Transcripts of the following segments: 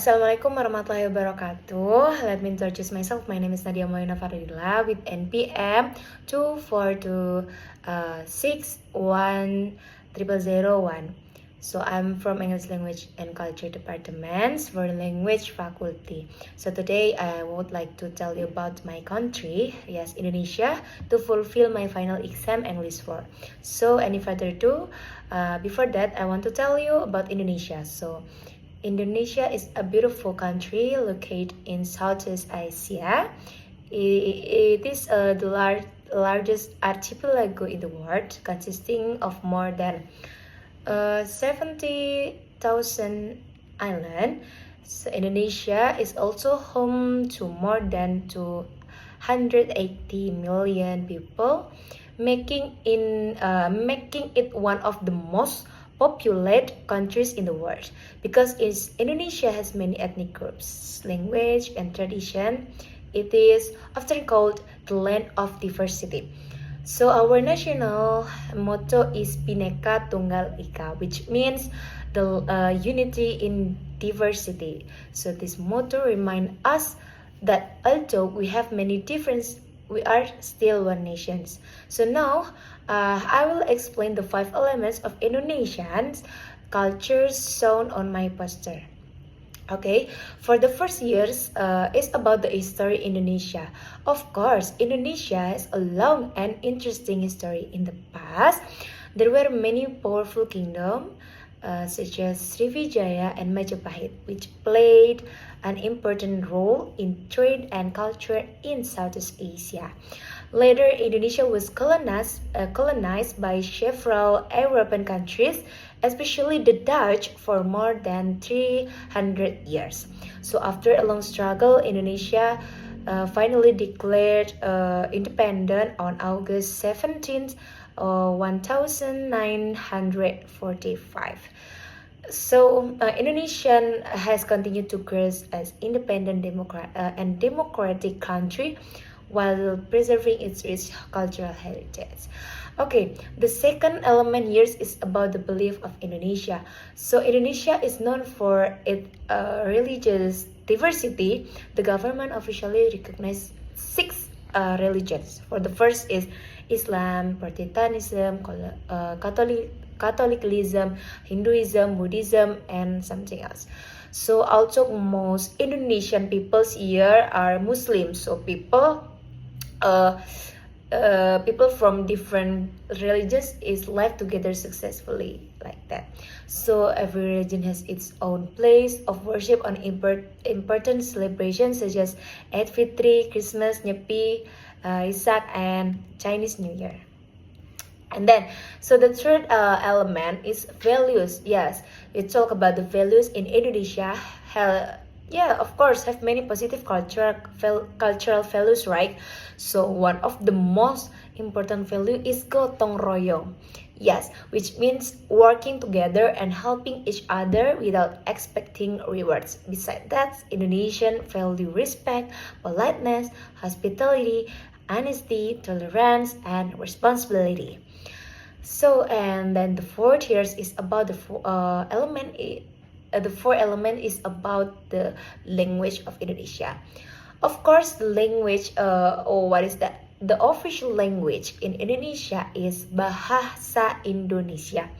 Assalamualaikum warahmatullahi wabarakatuh. Let me introduce myself. My name is Nadia Moyana Faridila with NPM 242610001. So I'm from English Language and Culture Department for Language Faculty. So today I would like to tell you about my country, yes, Indonesia, to fulfill my final exam English 4. So any further ado, before that I want to tell you about Indonesia. So Indonesia is a beautiful country located in Southeast Asia. It is the largest archipelago in the world, consisting of more than 70,000 islands. So Indonesia is also home to more than 280 million people, making it one of the most populated countries in the world. Because Indonesia has many ethnic groups, language, and tradition, it is often called the land of diversity. So our national motto is Bhinneka Tunggal Ika, which means the unity in diversity. So this motto reminds us that although we have many differences, we are still one nation. So now I will explain the 5 elements of Indonesian culture shown on my poster. Okay, for the first years, it's about the history Indonesia. Of course, Indonesia has a long and interesting history. In the past, there were many powerful kingdoms, such as Sriwijaya and Majapahit, which played an important role in trade and culture in Southeast Asia. Later, Indonesia was colonized by several European countries, especially the Dutch, for more than 300 years. So after a long struggle, Indonesia finally declared independent on August 17th, 1945. So Indonesia has continued to grow as independent and democratic country while preserving its rich cultural heritage. Okay, the second element here is about the belief of Indonesia. So Indonesia is known for its religious diversity. The government officially recognizes 6 religions. For the first is Islam, Protestantism, Catholicism, Hinduism, Buddhism, and something else. So also most Indonesian peoples here are Muslims. So people from different religions is live together successfully like that. So every religion has its own place of worship on important celebrations such as Eid Fitri, Christmas, Nyepi, Isak, and Chinese New Year. And then, so the third element is values. Yes, we talk about the values in Indonesia. Of course, have many positive cultural values, right? So one of the most important value is gotong royong. Yes, which means working together and helping each other without expecting rewards. Besides that, Indonesian value respect, politeness, hospitality, honesty, tolerance, and responsibility. So, and then the fourth here is about the element. The fourth element is about the language of Indonesia. Of course, the language, what is that? The official language in Indonesia is Bahasa Indonesia.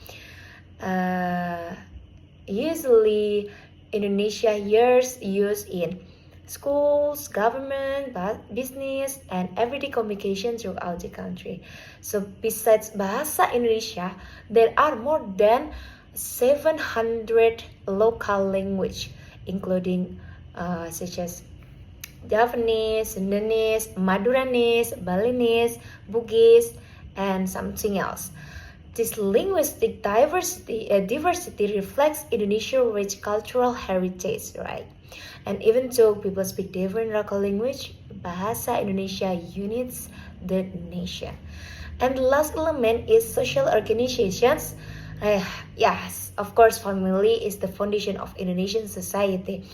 Usually, Indonesia use in schools, government, business, and everyday communication throughout the country. So besides Bahasa Indonesia, there are more than 700 local language, including such as Javanese, Sundanese, Maduranese, Balinese, Bugis, and something else. This linguistic diversity reflects Indonesia's rich cultural heritage, right? And even though people speak different local language, Bahasa Indonesia unites the nation. And the last element is social organizations. Yes, of course, family is the foundation of Indonesian society.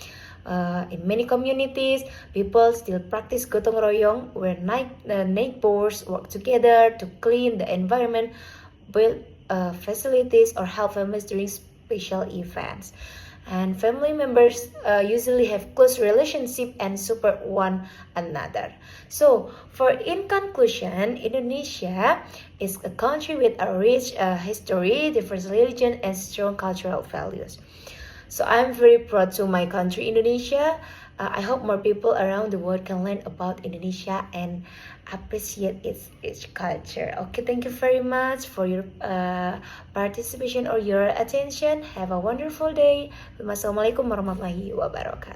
In many communities, people still practice gotong royong, where neighbors work together to clean the environment, build facilities, or help families during special events. and family members usually have close relationship and support one another. So, for in conclusion, Indonesia is a country with a rich history, diverse religion, and strong cultural values. So I'm very proud to my country, Indonesia. I hope more people around the world can learn about Indonesia and appreciate its culture. Okay, thank you very much for your participation or your attention. Have a wonderful day. Wassalamualaikum warahmatullahi wabarakatuh.